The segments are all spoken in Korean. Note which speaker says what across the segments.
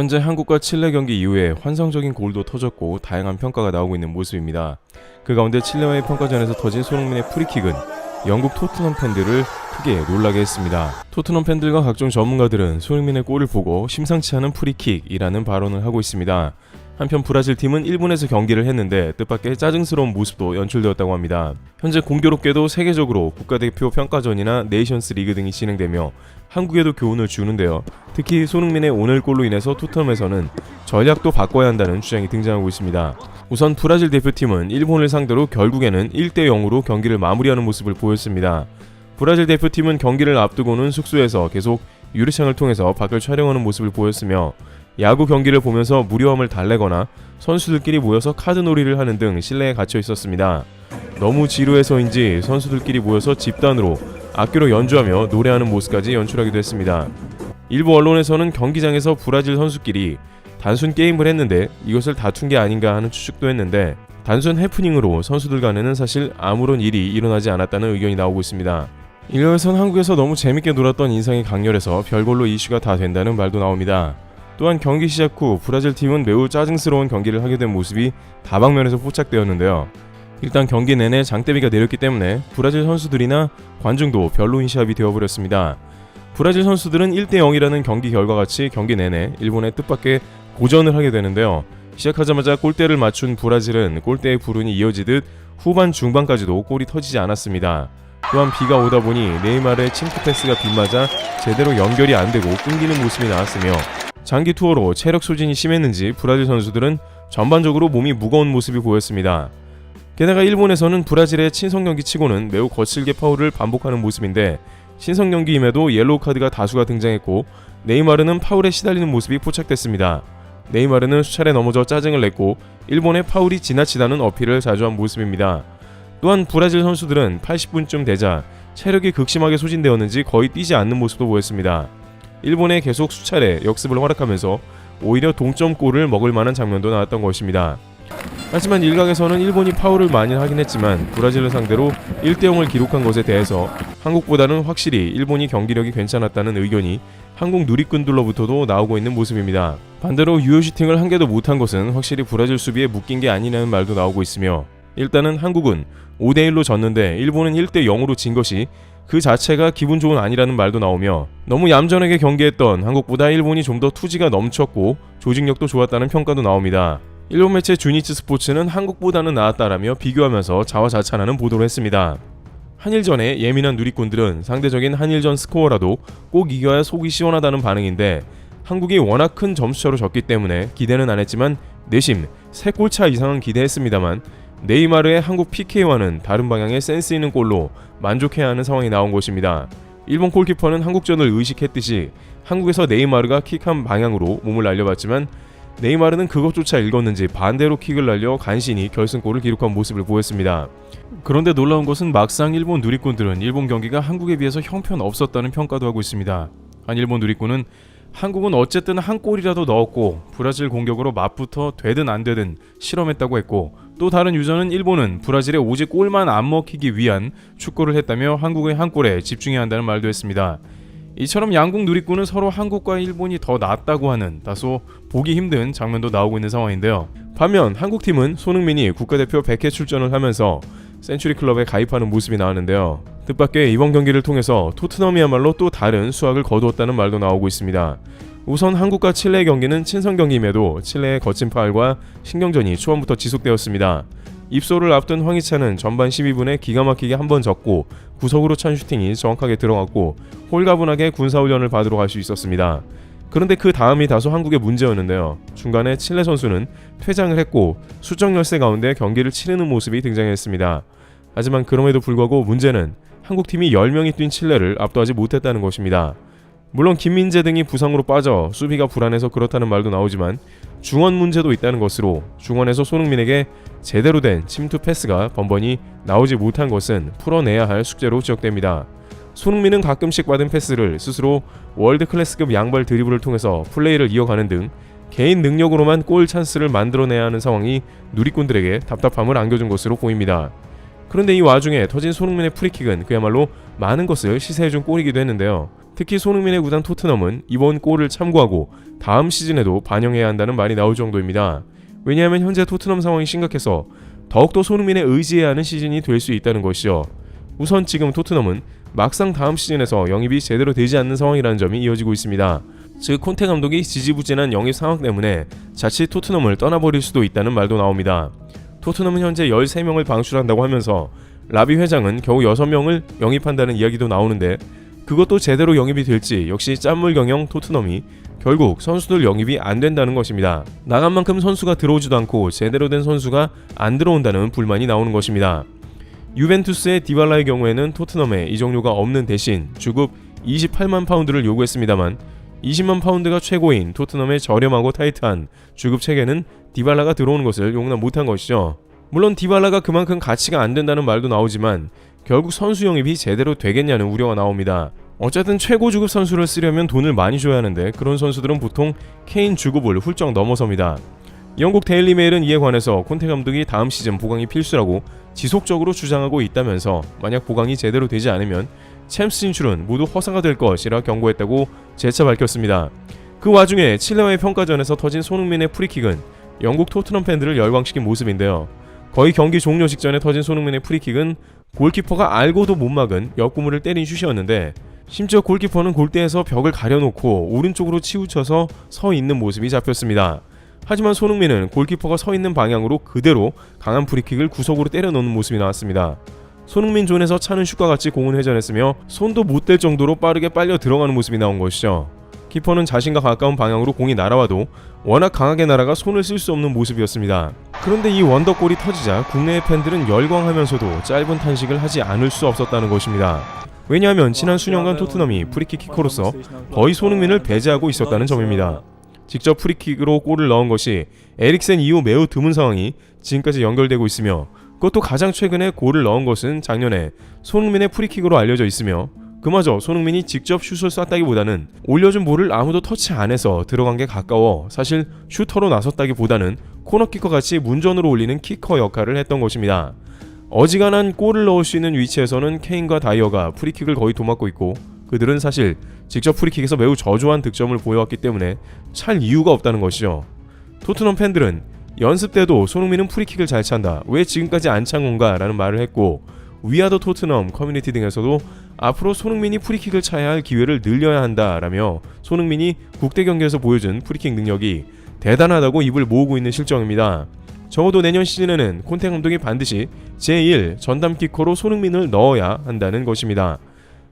Speaker 1: 현재 한국과 칠레 경기 이후에 환상적인 골도 터졌고 다양한 평가가 나오고 있는 모습입니다. 그 가운데 칠레와의 평가전에서 터진 손흥민의 프리킥은 영국 토트넘 팬들을 크게 놀라게 했습니다. 토트넘 팬들과 각종 전문가들은 손흥민의 골을 보고 심상치 않은 프리킥이라는 발언을 하고 있습니다. 한편 브라질 팀은 일본에서 경기를 했는데 뜻밖의 짜증스러운 모습도 연출되었다고 합니다. 현재 공교롭게도 세계적으로 국가대표 평가전이나 네이션스 리그 등이 진행되며 한국에도 교훈을 주는데요. 특히 손흥민의 오늘 골로 인해서 토트넘에서는 전략도 바꿔야 한다는 주장이 등장하고 있습니다. 우선 브라질 대표팀은 일본을 상대로 결국에는 1대0으로 경기를 마무리하는 모습을 보였습니다. 브라질 대표팀은 경기를 앞두고는 숙소에서 계속 유리창을 통해서 밖을 촬영하는 모습을 보였으며 야구 경기를 보면서 무료함을 달래거나 선수들끼리 모여서 카드놀이를 하는 등 실내에 갇혀 있었습니다. 너무 지루해서인지 선수들끼리 모여서 집단으로 악기로 연주하며 노래하는 모습까지 연출하기도 했습니다. 일부 언론에서는 경기장에서 브라질 선수끼리 단순 게임을 했는데 이것을 다툰 게 아닌가 하는 추측도 했는데 단순 해프닝으로 선수들 간에는 사실 아무런 일이 일어나지 않았다는 의견이 나오고 있습니다. 일각에선 한국에서 너무 재밌게 놀았던 인상이 강렬해서 별걸로 이슈가 다 된다는 말도 나옵니다. 또한 경기 시작 후 브라질 팀은 매우 짜증스러운 경기를 하게 된 모습이 다방면에서 포착되었는데요. 일단 경기 내내 장대비가 내렸기 때문에 브라질 선수들이나 관중도 별로인 시합이 되어버렸습니다. 브라질 선수들은 1대0이라는 경기 결과 같이 경기 내내 일본의 뜻밖의 고전을 하게 되는데요. 시작하자마자 골대를 맞춘 브라질은 골대의 불운이 이어지듯 후반 중반까지도 골이 터지지 않았습니다. 또한 비가 오다 보니 네이마르의 침투 패스가 빗맞아 제대로 연결이 안 되고 끊기는 모습이 나왔으며 장기 투어로 체력 소진이 심했는지 브라질 선수들은 전반적으로 몸이 무거운 모습이 보였습니다. 게다가 일본에서는 브라질의 친선 경기 치고는 매우 거칠게 파울을 반복하는 모습인데 친선 경기임에도 옐로우 카드가 다수가 등장했고 네이마르는 파울에 시달리는 모습이 포착됐습니다. 네이마르는 수차례 넘어져 짜증을 냈고 일본의 파울이 지나치다는 어필을 자주 한 모습입니다. 또한 브라질 선수들은 80분쯤 되자 체력이 극심하게 소진되었는지 거의 뛰지 않는 모습도 보였습니다. 일본에 계속 수차례 역습을 허락하면서 오히려 동점골을 먹을 만한 장면도 나왔던 것입니다. 하지만 일각에서는 일본이 파울을 많이 하긴 했지만 브라질을 상대로 1대0을 기록한 것에 대해서 한국보다는 확실히 일본이 경기력이 괜찮았다는 의견이 한국 누리꾼들로부터도 나오고 있는 모습입니다. 반대로 유효슈팅을 한 개도 못한 것은 확실히 브라질 수비에 묶인 게 아니냐는 말도 나오고 있으며 일단은 한국은 5대1로 졌는데 일본은 1대0으로 진 것이 그 자체가 기분 좋은 아니라는 말도 나오며 너무 얌전하게 경기했던 한국보다 일본이 좀 더 투지가 넘쳤고 조직력도 좋았다는 평가도 나옵니다. 일본 매체 주니치 스포츠는 한국보다는 나았다라며 비교하면서 자화자찬하는 보도를 했습니다. 한일전에 예민한 누리꾼들은 상대적인 한일전 스코어라도 꼭 이겨야 속이 시원하다는 반응인데 한국이 워낙 큰 점수차로 졌기 때문에 기대는 안 했지만 내심 3골차 이상은 기대했습니다만 네이마르의 한국 PK와는 다른 방향의 센스 있는 골로 만족해야 하는 상황이 나온 것입니다. 일본 골키퍼는 한국전을 의식했듯이 한국에서 네이마르가 킥한 방향으로 몸을 날려봤지만 네이마르는 그것조차 읽었는지 반대로 킥을 날려 간신히 결승골을 기록한 모습을 보였습니다. 그런데 놀라운 것은 막상 일본 누리꾼들은 일본 경기가 한국에 비해서 형편없었다는 평가도 하고 있습니다. 한 일본 누리꾼은 한국은 어쨌든 한 골이라도 넣었고 브라질 공격으로 맞붙어 되든 안 되든 실험했다고 했고 또 다른 유저는 일본은 브라질에 오직 골만 안 먹히기 위한 축구를 했다며 한국의 한 골에 집중해야 한다는 말도 했습니다. 이처럼 양국 누리꾼은 서로 한국과 일본이 더 낫다고 하는 다소 보기 힘든 장면도 나오고 있는 상황인데요. 반면 한국팀은 손흥민이 국가대표 100회 출전을 하면서 센츄리 클럽에 가입하는 모습이 나왔는데요. 뜻밖의 이번 경기를 통해서 토트넘이야말로 또 다른 수확을 거두었다는 말도 나오고 있습니다. 우선 한국과 칠레의 경기는 친선 경기임에도 칠레의 거친 파울과 신경전이 초반부터 지속되었습니다. 입소를 앞둔 황희찬은 전반 12분에 기가 막히게 한 번 졌고 구석으로 찬 슈팅이 정확하게 들어갔고 홀가분하게 군사훈련을 받으러 갈 수 있었습니다. 그런데 그 다음이 다소 한국의 문제였는데요. 중간에 칠레 선수는 퇴장을 했고 수적 열세 가운데 경기를 치르는 모습이 등장했습니다. 하지만 그럼에도 불구하고 문제는 한국팀이 10명이 뛴 칠레를 압도하지 못했다는 것입니다. 물론 김민재 등이 부상으로 빠져 수비가 불안해서 그렇다는 말도 나오지만 중원 문제도 있다는 것으로 중원에서 손흥민에게 제대로 된 침투 패스가 번번이 나오지 못한 것은 풀어내야 할 숙제로 지적됩니다. 손흥민은 가끔씩 받은 패스를 스스로 월드클래스급 양발 드리블을 통해서 플레이를 이어가는 등 개인 능력으로만 골 찬스를 만들어내야 하는 상황이 누리꾼들에게 답답함을 안겨준 것으로 보입니다. 그런데 이 와중에 터진 손흥민의 프리킥은 그야말로 많은 것을 시사해준 골이기도 했는데요. 특히 손흥민의 구단 토트넘은 이번 골을 참고하고 다음 시즌에도 반영해야 한다는 말이 나올 정도입니다. 왜냐하면 현재 토트넘 상황이 심각해서 더욱더 손흥민의 의지해야 하는 시즌이 될 수 있다는 것이죠. 우선 지금 토트넘은 막상 다음 시즌에서 영입이 제대로 되지 않는 상황이라는 점이 이어지고 있습니다. 즉 콘테 감독이 지지부진한 영입 상황 때문에 자칫 토트넘을 떠나버릴 수도 있다는 말도 나옵니다. 토트넘은 현재 13명을 방출한다고 하면서 라비 회장은 겨우 6명을 영입한다는 이야기도 나오는데 그것도 제대로 영입이 될지 역시 짠물 경영 토트넘이 결국 선수들 영입이 안 된다는 것입니다. 나간 만큼 선수가 들어오지도 않고 제대로 된 선수가 안 들어온다는 불만이 나오는 것입니다. 유벤투스의 디발라의 경우에는 토트넘에 이적료가 없는 대신 주급 28만 파운드를 요구했습니다만 20만 파운드가 최고인 토트넘의 저렴하고 타이트한 주급 체계는 디발라가 들어오는 것을 용납 못한 것이죠. 물론 디발라가 그만큼 가치가 안 된다는 말도 나오지만 결국 선수 영입이 제대로 되겠냐는 우려가 나옵니다. 어쨌든 최고 주급 선수를 쓰려면 돈을 많이 줘야 하는데 그런 선수들은 보통 케인 주급을 훌쩍 넘어섭니다. 영국 데일리 메일은 이에 관해서 콘테 감독이 다음 시즌 보강이 필수라고 지속적으로 주장하고 있다면서 만약 보강이 제대로 되지 않으면 챔스 진출은 모두 허사가 될 것이라 경고했다고 재차 밝혔습니다. 그 와중에 칠레와의 평가전에서 터진 손흥민의 프리킥은 영국 토트넘 팬들을 열광시킨 모습인데요. 거의 경기 종료 직전에 터진 손흥민의 프리킥은 골키퍼가 알고도 못 막은 옆구물을 때린 슛이었는데 심지어 골키퍼는 골대에서 벽을 가려놓고 오른쪽으로 치우쳐서 서 있는 모습이 잡혔습니다. 하지만 손흥민은 골키퍼가 서 있는 방향으로 그대로 강한 프리킥을 구석으로 때려넣는 모습이 나왔습니다. 손흥민 존에서 차는 슛과 같이 공은 회전했으며 손도 못 댈 정도로 빠르게 빨려 들어가는 모습이 나온 것이죠. 키퍼는 자신과 가까운 방향으로 공이 날아와도 워낙 강하게 날아가 손을 쓸 수 없는 모습이었습니다. 그런데 이 원더골이 터지자 국내의 팬들은 열광하면서도 짧은 탄식을 하지 않을 수 없었다는 것입니다. 왜냐하면 지난 수년간 토트넘이 프리킥 키커로서 거의 손흥민을 배제하고 있었다는 점입니다. 직접 프리킥으로 골을 넣은 것이 에릭센 이후 매우 드문 상황이 지금까지 연결되고 있으며 그것도 가장 최근에 골을 넣은 것은 작년에 손흥민의 프리킥으로 알려져 있으며 그마저 손흥민이 직접 슛을 쐈다기보다는 올려준 볼을 아무도 터치 안 해서 들어간 게 가까워 사실 슈터로 나섰다기보다는 코너키커 같이 문전으로 올리는 키커 역할을 했던 것입니다. 어지간한 골을 넣을 수 있는 위치에서는 케인과 다이어가 프리킥을 거의 도맡고 있고 그들은 사실 직접 프리킥에서 매우 저조한 득점을 보여왔기 때문에 찰 이유가 없다는 것이죠. 토트넘 팬들은 연습 때도 손흥민은 프리킥을 잘 찬다, 왜 지금까지 안 찬 건가 라는 말을 했고 위아더 토트넘 커뮤니티 등에서도 앞으로 손흥민이 프리킥을 차야 할 기회를 늘려야 한다라며 손흥민이 국대 경기에서 보여준 프리킥 능력이 대단하다고 입을 모으고 있는 실정입니다. 적어도 내년 시즌에는 콘테 감독이 반드시 제1 전담 키커로 손흥민을 넣어야 한다는 것입니다.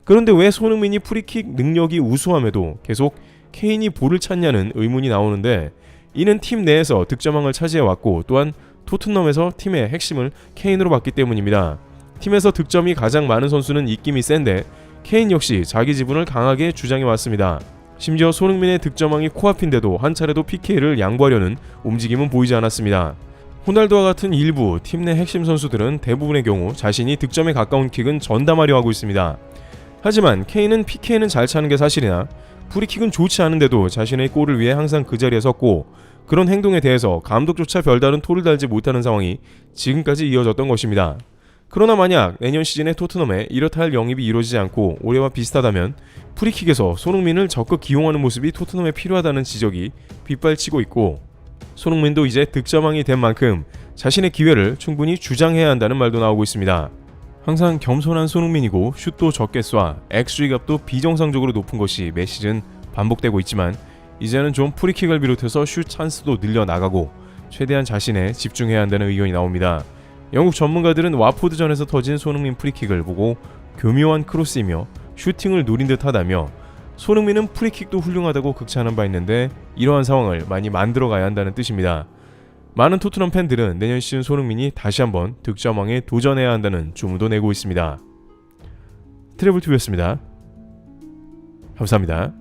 Speaker 1: 그런데 왜 손흥민이 프리킥 능력이 우수함에도 계속 케인이 볼을 찾냐는 의문이 나오는데 이는 팀 내에서 득점왕을 차지해왔고 또한 토트넘에서 팀의 핵심을 케인으로 봤기 때문입니다. 팀에서 득점이 가장 많은 선수는 입김이 센데 케인 역시 자기 지분을 강하게 주장해왔습니다. 심지어 손흥민의 득점왕이 코앞인데도 한 차례도 PK를 양보하려는 움직임은 보이지 않았습니다. 호날두와 같은 일부 팀 내 핵심 선수들은 대부분의 경우 자신이 득점에 가까운 킥은 전담하려 하고 있습니다. 하지만 케인은 PK는 잘 차는 게 사실이나 프리킥은 좋지 않은데도 자신의 골을 위해 항상 그 자리에 섰고 그런 행동에 대해서 감독조차 별다른 토를 달지 못하는 상황이 지금까지 이어졌던 것입니다. 그러나 만약 내년 시즌에 토트넘에 이렇다 할 영입이 이루어지지 않고 올해와 비슷하다면 프리킥에서 손흥민을 적극 기용하는 모습이 토트넘에 필요하다는 지적이 빗발치고 있고 손흥민도 이제 득점왕이 된 만큼 자신의 기회를 충분히 주장해야 한다는 말도 나오고 있습니다. 항상 겸손한 손흥민이고 슛도 적게 쏴 XG 값도 비정상적으로 높은 것이 매 시즌 반복되고 있지만 이제는 좀 프리킥을 비롯해서 슛 찬스도 늘려나가고 최대한 자신에 집중해야 한다는 의견이 나옵니다. 영국 전문가들은 와포드전에서 터진 손흥민 프리킥을 보고 교묘한 크로스이며 슈팅을 노린 듯 하다며 손흥민은 프리킥도 훌륭하다고 극찬한 바 있는데 이러한 상황을 많이 만들어가야 한다는 뜻입니다. 많은 토트넘 팬들은 내년 시즌 손흥민이 다시 한번 득점왕에 도전해야 한다는 주문도 내고 있습니다. 트래블TV였습니다. 감사합니다.